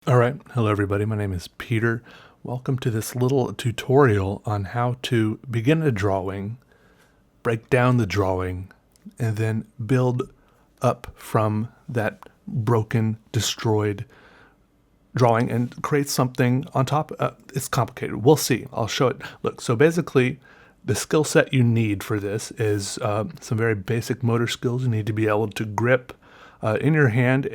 All right. Hello, everybody. My name is Peter. Welcome to this little tutorial on how to begin a drawing, break down the drawing, and then build up from that broken, destroyed drawing and create something on top. It's complicated. We'll see. I'll show it. Look, so basically, the skill set you need for this is some very basic motor skills. You need to be able to grip in your hand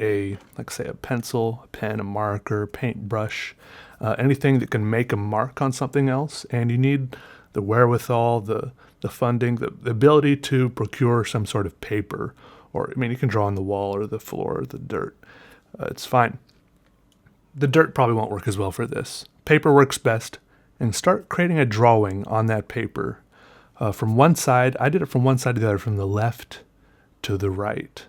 say a pencil, a pen, a marker, paintbrush, anything that can make a mark on something else. And you need the wherewithal, the funding, the ability to procure some sort of paper. Or, you can draw on the wall or the floor or the dirt. It's fine. The dirt probably won't work as well for this. Paper works best. And start creating a drawing on that paper. From one side, I did it from one side to the other, from the left to the right.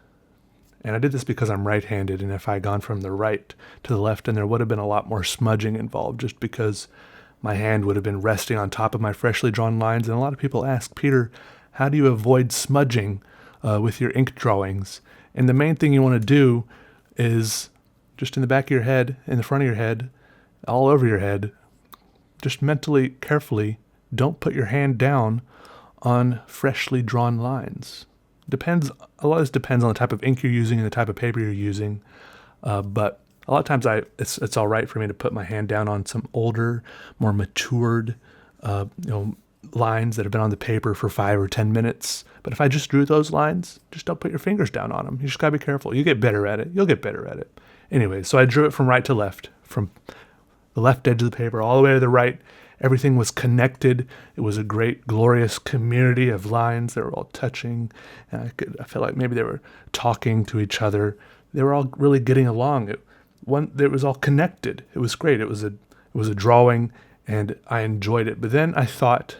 And I did this because I'm right-handed, and if I had gone from the right to the left, then there would have been a lot more smudging involved, just because my hand would have been resting on top of my freshly drawn lines. And a lot of people ask, Peter, how do you avoid smudging with your ink drawings? And the main thing you want to do is just in the back of your head, in the front of your head, all over your head, just mentally, carefully, don't put your hand down on freshly drawn lines. A lot of this depends on the type of ink you're using and the type of paper you're using. But a lot of times it's all right for me to put my hand down on some older, more matured, lines that have been on the paper for 5 or 10 minutes. But if I just drew those lines, just don't put your fingers down on them. You just gotta be careful. You get better at it. You'll get better at it. Anyway, so I drew it from right to left, from the left edge of the paper all the way to the right. Everything was connected. It was a great, glorious community of lines that were all touching. And I felt like maybe they were talking to each other. They were all really getting along. It was all connected. It was great. It was a drawing, and I enjoyed it. But then I thought,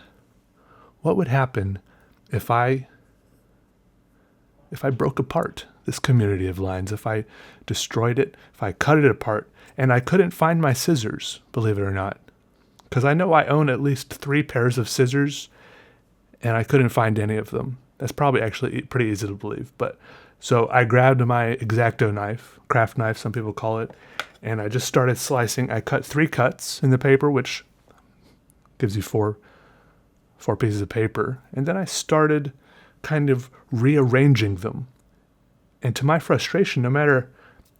what would happen if I broke apart this community of lines, if I destroyed it, if I cut it apart? And I couldn't find my scissors, believe it or not. Because I know I own at least 3 pairs of scissors, and I couldn't find any of them. That's probably actually pretty easy to believe. But so I grabbed my X-Acto knife, craft knife, some people call it, and I just started slicing. I cut 3 cuts in the paper, which gives you four pieces of paper. And then I started kind of rearranging them. And to my frustration, no matter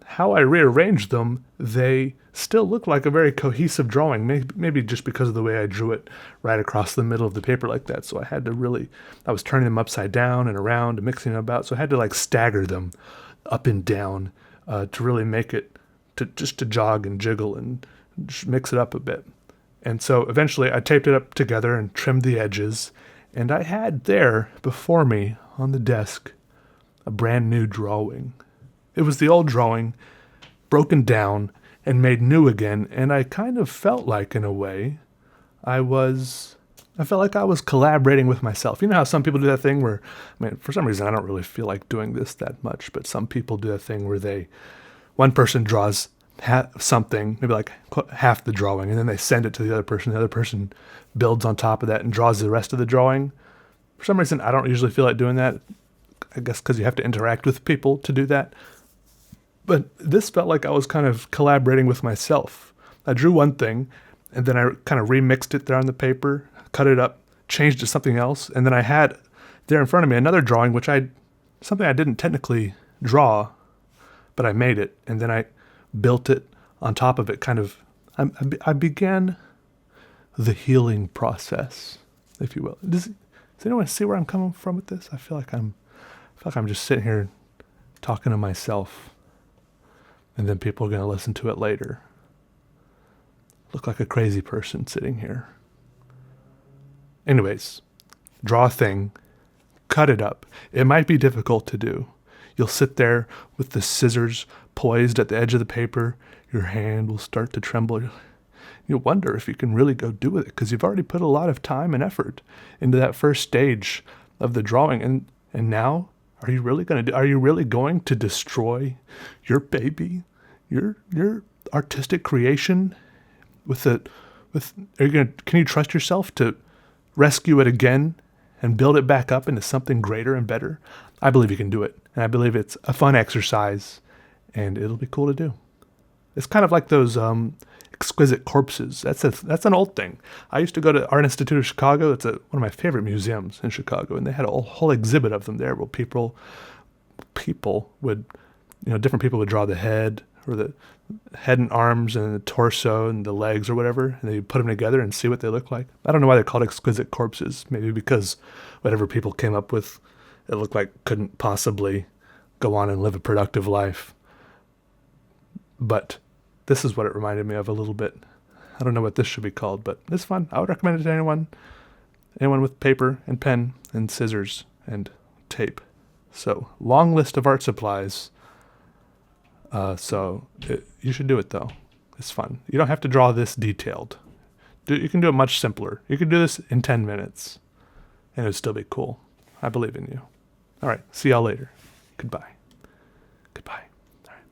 how I rearranged them, they still look like a very cohesive drawing, maybe just because of the way I drew it right across the middle of the paper like that. So I was turning them upside down and around and mixing them about. So I had to stagger them up and down to really make it, to jog and jiggle and just mix it up a bit. And so eventually I taped it up together and trimmed the edges. And I had there before me on the desk a brand new drawing. It was the old drawing, broken down and made new again, and I kind of felt like, in a way, I felt like I was collaborating with myself. You know how some people do that thing where, for some reason I don't really feel like doing this that much, but some people do that thing where one person draws something, maybe like half the drawing, and then they send it to the other person builds on top of that and draws the rest of the drawing. For some reason, I don't usually feel like doing that. I guess because you have to interact with people to do that. But this felt like I was kind of collaborating with myself. I drew one thing, and then I kind of remixed it there on the paper, cut it up, changed it to something else, and then I had there in front of me another drawing, something I didn't technically draw, but I made it, and then I built it on top of it. I began the healing process, if you will. Does anyone see where I'm coming from with this? I feel like I'm just sitting here talking to myself. And then people are going to listen to it later. Look like a crazy person sitting here. Anyways, draw a thing, cut it up. It might be difficult to do. You'll sit there with the scissors poised at the edge of the paper. Your hand will start to tremble. You'll wonder if you can really go do with it, because you've already put a lot of time and effort into that first stage of the drawing. And now, are you really going to destroy your baby, your artistic creation can you trust yourself to rescue it again and build it back up into something greater and better? I believe you can do it. And I believe it's a fun exercise, and it'll be cool to do. It's kind of like those exquisite corpses. That's an old thing. I used to go to Art Institute of Chicago. It's one of my favorite museums in Chicago, and they had a whole exhibit of them there where people would, different people would draw the head or the head and arms and the torso and the legs or whatever, and they put them together and see what they look like. I don't know why they're called exquisite corpses. Maybe because whatever people came up with, it looked like couldn't possibly go on and live a productive life. But this is what it reminded me of a little bit. I don't know what this should be called, but it's fun. I would recommend it to anyone with paper and pen and scissors and tape. So, long list of art supplies. You should do it though. It's fun. You don't have to draw this detailed. You can do it much simpler. You could do this in 10 minutes and it would still be cool. I believe in you. All right. See y'all later. Goodbye. Goodbye. All right.